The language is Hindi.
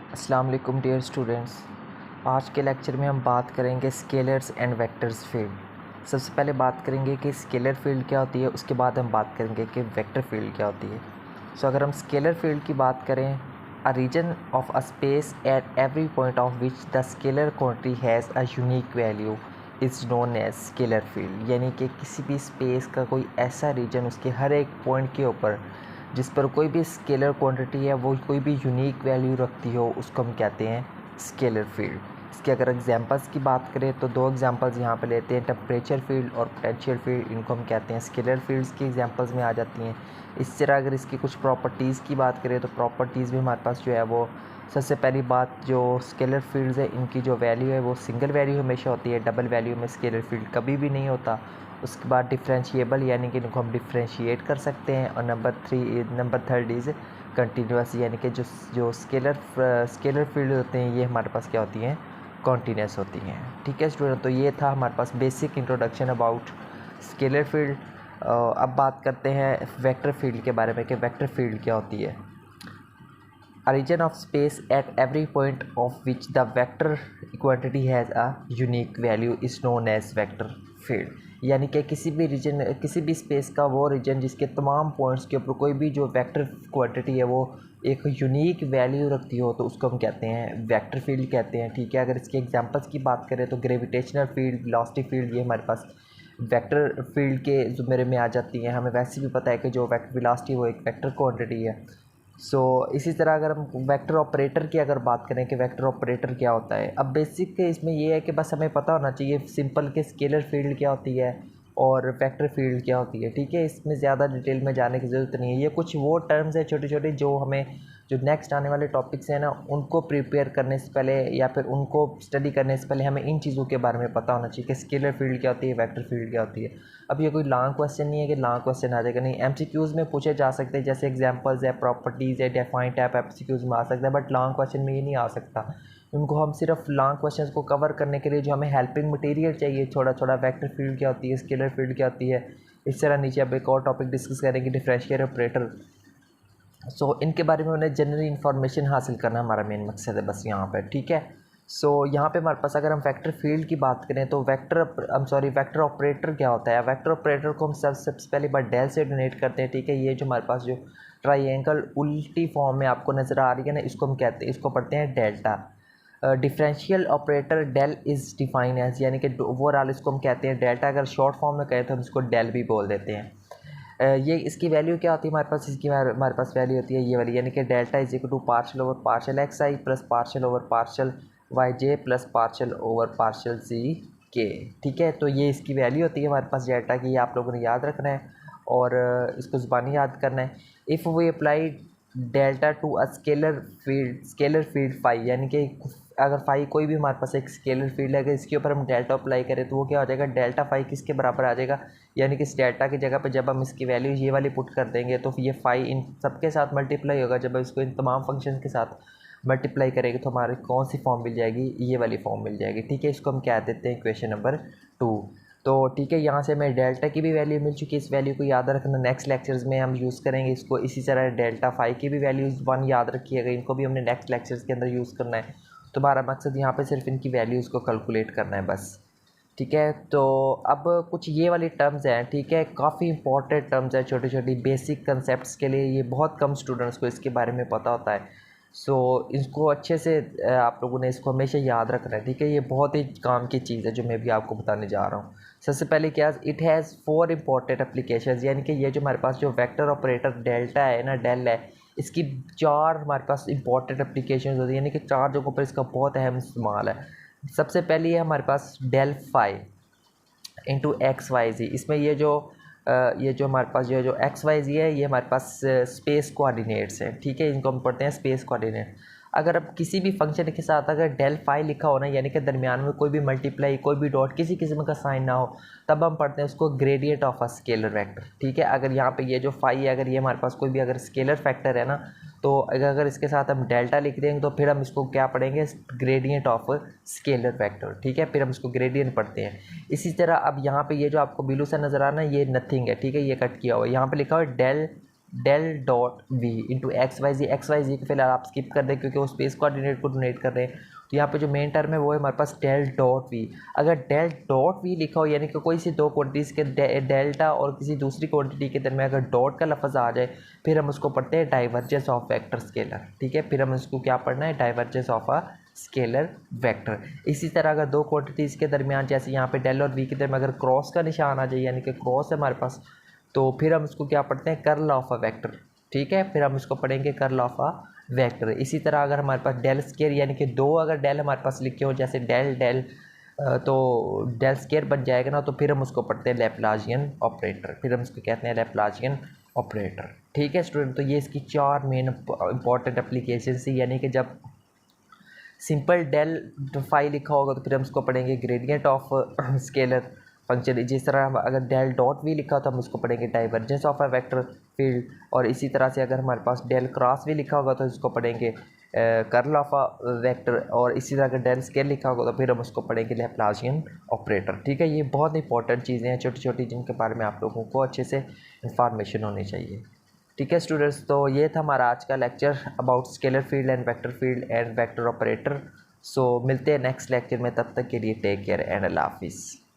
अस्सलाम वालेकुम डियर स्टूडेंट्स। आज के लेक्चर में हम बात करेंगे स्केलर्स एंड वेक्टर्स फील्ड। सबसे पहले बात करेंगे कि स्केलर फील्ड क्या होती है, उसके बाद हम बात करेंगे कि वेक्टर फील्ड क्या होती है। अगर हम स्केलर फील्ड की बात करें, a region of a space at every point of which the scalar quantity has a unique value is known as scalar field. यानी कि किसी भी स्पेस का कोई ऐसा रीजन उसके हर एक पॉइंट के ऊपर जिस पर कोई भी स्केलर क्वांटिटी है वो कोई भी यूनिक वैल्यू रखती हो, उसको हम कहते हैं स्केलर फील्ड। इसके अगर एग्जांपल्स की बात करें तो दो एग्जांपल्स यहाँ पे लेते हैं, टेम्परेचर फील्ड और पोटेंशियल फील्ड। इनको हम कहते हैं स्केलर फील्ड्स की एग्जांपल्स में आ जाती हैं। इस तरह अगर इसकी कुछ प्रॉपर्टीज़ की बात करें तो प्रॉपर्टीज़ भी हमारे पास जो है वो, सबसे पहली बात, जो स्केलर फील्ड्स है इनकी जो वैल्यू है वो सिंगल वैल्यू हमेशा होती है, डबल वैल्यू में स्केलर फील्ड कभी भी नहीं होता। उसके बाद डिफरेंशिएबल, यानी कि इनको हम डिफरेंशिएट कर सकते हैं। और नंबर थर्ड इज़ कंटिन्यूस, यानी कि जो स्केलर फील्ड होते हैं ये हमारे पास क्या होती हैं, कॉन्टीन्यूस होती हैं। ठीक है स्टूडेंट, तो ये था हमारे पास basic introduction about scalar field. अब बात करते हैं वेक्टर फील्ड के बारे में कि वेक्टर फील्ड क्या होती है। A region of space at every point of which the vector quantity has a unique value is known as vector field। यानी कि किसी भी रीजन, किसी भी स्पेस का वो रीजन जिसके तमाम पॉइंट्स के ऊपर कोई भी जो वेक्टर क्वांटिटी है वो एक यूनिक वैल्यू रखती हो तो उसको हम कहते हैं वेक्टर फील्ड कहते हैं। ठीक है, अगर इसके एग्जांपल्स की बात करें तो ग्रेविटेशनल फील्ड, वेलोसिटी फील्ड, ये हमारे पास वेक्टर फील्ड के ज़ुमरे में आ जाती हैं। हमें वैसे भी पता है कि जो वेलोसिटी वो एक वेक्टर क्वांटिटी है। इसी तरह अगर हम वेक्टर ऑपरेटर की अगर बात करें कि वेक्टर ऑपरेटर क्या होता है, अब बेसिक इसमें ये है कि बस हमें पता होना चाहिए सिंपल कि स्केलर फील्ड क्या होती है और वेक्टर फील्ड क्या होती है। ठीक है, इसमें ज़्यादा डिटेल में जाने की ज़रूरत नहीं है। ये कुछ वो टर्म्स है छोटे छोटे जो हमें, जो नेक्स्ट आने वाले टॉपिक्स हैं ना, उनको प्रिपेयर करने से पहले या फिर उनको स्टडी करने से पहले हमें इन चीज़ों के बारे में पता होना चाहिए कि स्केलर फील्ड क्या होती है, वेक्टर फील्ड क्या होती है। अब ये कोई लॉन्ग क्वेश्चन नहीं है कि लॉन्ग क्वेश्चन आ जाएगा, नहीं, एमसीक्यूज़ में पूछे जा सकते हैं, जैसे एग्जांपल्स है, प्रॉपर्टीज़ है, डेफाइन टाइप एमसीक्यूज़ में आ सकता है, बट लॉन्ग क्वेश्चन में ये नहीं आ सकता। उनको हम सिर्फ लॉन्ग क्वेश्चंस को कवर करने के लिए जो हमें हेल्पिंग मटेरियल चाहिए, थोड़ा थोड़ा वेक्टर फील्ड क्या होती है, स्केलर फील्ड क्या होती है, इस तरह नीचे अब एक और टॉपिक डिस्कस करेंगे, डिफरेंशियल ऑपरेटर। इनके बारे में उन्हें जनरल इन्फॉर्मेशन हासिल करना हमारा मेन मकसद है बस यहाँ पर। ठीक है, यहाँ पे हमारे पास अगर हम वेक्टर फील्ड की बात करें तो वेक्टर ऑपरेटर क्या होता है। वेक्टर ऑपरेटर को हम सबसे पहली बार डेल से डोनेट करते हैं। ठीक है, ये जो हमारे पास जो ट्राइंगल उल्टी फॉर्म में आपको नज़र आ रही है ना, इसको हम कहते हैं, इसको पढ़ते हैं delta. Differential operator del is define as, यानी कि ओवरऑल इसको हम कहते हैं डेल्टा। अगर शॉर्ट फॉर्म में कहें तो हम इसको डेल भी बोल देते हैं। ये इसकी वैल्यू क्या होती है हमारे पास, इसकी हमारे पास वैल्यू होती है ये वाली, यानी कि delta is equal to partial over partial x i plus partial over partial y j plus partial over partial z k. ठीक है, तो ये इसकी वैल्यू होती है हमारे पास डेल्टा की, ये आप लोगों ने याद रखना है और इसको ज़ुबानी याद करना है। If we apply delta to a scalar field phi, यानी कि अगर फाई कोई भी हमारे पास एक स्केलर फील्ड है, अगर इसके ऊपर हम डेल्टा अप्लाई करें तो वो क्या हो जाएगा, डेल्टा फाई किसके बराबर आ जाएगा, यानी कि इस डेल्टा की जगह पे जब हम इसकी वैल्यू ये वाली पुट कर देंगे तो ये फाई इन सबके साथ मल्टीप्लाई होगा। जब इसको इन तमाम फंक्शन के साथ मल्टीप्लाई करेंगे तो हमारी कौन सी फॉर्म मिल जाएगी, ये वाली फॉर्म मिल जाएगी। ठीक है, इसको हम क्या देते हैं, इक्वेशन नंबर 2। तो ठीक है, यहाँ से हमें डेल्टा की भी वैल्यू मिल चुकी है, इस वैल्यू को याद रखना, नेक्स्ट लेक्चर्स में हम यूज़ करेंगे इसको। इसी तरह डेल्टा फाई की भी वैल्यूज़ 1 याद रखिएगा, इनको भी हमने नेक्स्ट लेक्चर्स के अंदर यूज़ करना है। तो हमारा मकसद यहाँ पे सिर्फ इनकी वैल्यूज़ को कैलकुलेट करना है बस। ठीक है, तो अब कुछ ये वाली टर्म्स हैं, ठीक है, काफ़ी इंपॉर्टेंट टर्म्स हैं, छोटी छोटी बेसिक कंसेप्ट्स के लिए ये बहुत कम स्टूडेंट्स को इसके बारे में पता होता है। इसको अच्छे से आप लोगों ने इसको हमेशा याद रखना है। ठीक है, ये बहुत ही काम की चीज़ है जो मैं भी आपको बताने जा रहा हूँ। सबसे पहले क्या, इट हैज़ 4 इंपॉर्टेंट एप्लीकेशंस, यानी कि ये जो हमारे पास जो वेक्टर ऑपरेटर डेल्टा है ना, डेल है, इसकी 4 हमारे पास इंपॉर्टेंट एप्लीकेशंस होती है, यानी कि 4 जगहों पर इसका बहुत अहम इस्तेमाल है। सबसे पहली है हमारे पास del phi into x y z. इसमें ये जो हमारे पास जो एक्स वाई जी है, ये हमारे पास स्पेस कोऑर्डिनेट्स हैं। ठीक है, इनको हम पढ़ते हैं स्पेस कोऑर्डिनेट। अगर अब किसी भी फंक्शन के साथ अगर डेल फाई लिखा हो ना, यानी कि दरमियान में कोई भी मल्टीप्लाई, कोई भी डॉट, किसी किस्म का साइन ना हो, तब हम पढ़ते हैं उसको gradient of a scalar vector. ठीक है, अगर यहाँ पे ये जो फाई है, अगर ये हमारे पास कोई भी अगर स्केलर फैक्टर है ना, तो अगर इसके साथ हम डेल्टा लिख देंगे तो फिर हम इसको क्या पढ़ेंगे, ग्रेडियंट ऑफ स्केलर वेक्टर। ठीक है, फिर हम इसको ग्रेडियंट पढ़ते हैं। इसी तरह अब यहाँ पे ये जो आपको बिलू सा नज़र आ रहा है, ये नथिंग है। ठीक है, ये कट किया हुआ है, यहाँ पे लिखा हुआ है del del dot v into x y z को फिलहाल आप स्किप कर दें क्योंकि वो स्पेस कोऑर्डिनेट को डोनेट कर रहे हैं। तो यहाँ पे जो मेन टर्म है वो है हमारे पास डेल डॉट वी। अगर डेल डॉट वी लिखा हो यानी कि कोई सी दो क्वांटिटीज़ के डेल्टा और किसी दूसरी क्वांटिटी के दरमियान अगर डॉट का लफ्ज़ आ जाए फिर हम उसको पढ़ते हैं डाइवर्जेंस ऑफ वेक्टर स्केलर। ठीक है, फिर हम इसको क्या पढ़ना है, divergence of a scalar vector. इसी तरह अगर दो क्वांटिटीज़ के दरमियान जैसे यहाँ पे डेल और वी के दरमियान अगर क्रॉस का निशान आ जाए यानी कि क्रॉस है हमारे पास, तो फिर हम इसको क्या पढ़ते हैं, कर्ल ऑफ अ वेक्टर। ठीक है, फिर हम इसको पढ़ेंगे कर्ल ऑफ अ वेक्टर। इसी तरह अगर हमारे पास डेल स्केयर यानी कि दो अगर डेल हमारे पास लिखे हो जैसे डेल डेल तो डेल स्केयर बन जाएगा ना, तो फिर हम उसको पढ़ते हैं लैप्लासियन ऑपरेटर, फिर हम इसको कहते हैं लैप्लासियन ऑपरेटर। ठीक है स्टूडेंट, तो ये इसकी चार मेन इंपॉर्टेंट एप्लीकेशन थी। यानी कि जब सिंपल डेल फाई लिखा होगा तो फिर हम उसको पढ़ेंगे ग्रेडियंट ऑफ स्केलर फंक्शन। जिस तरह हम अगर डेल डॉट वी लिखा हो तो हम उसको पढ़ेंगे divergence of a vector field. और इसी तरह से अगर हमारे पास डेल क्रॉस भी लिखा होगा तो इसको पढ़ेंगे कर्ल ऑफ अ वेक्टर। और इसी तरह अगर डेल स्केल लिखा होगा तो फिर हम उसको पढ़ेंगे लैप्लासियन ऑपरेटर। ठीक है, ये बहुत इंपॉर्टेंट चीज़ें हैं छोटी छोटी जिनके बारे में आप लोगों को अच्छे से इंफॉर्मेशन होनी चाहिए। ठीक है स्टूडेंट्स, तो ये था हमारा आज का lecture about scalar field and vector operator. So मिलते हैं नेक्स्ट लेक्चर में, तब तक के लिए टेक केयर एंड अल्लाह हाफिज़।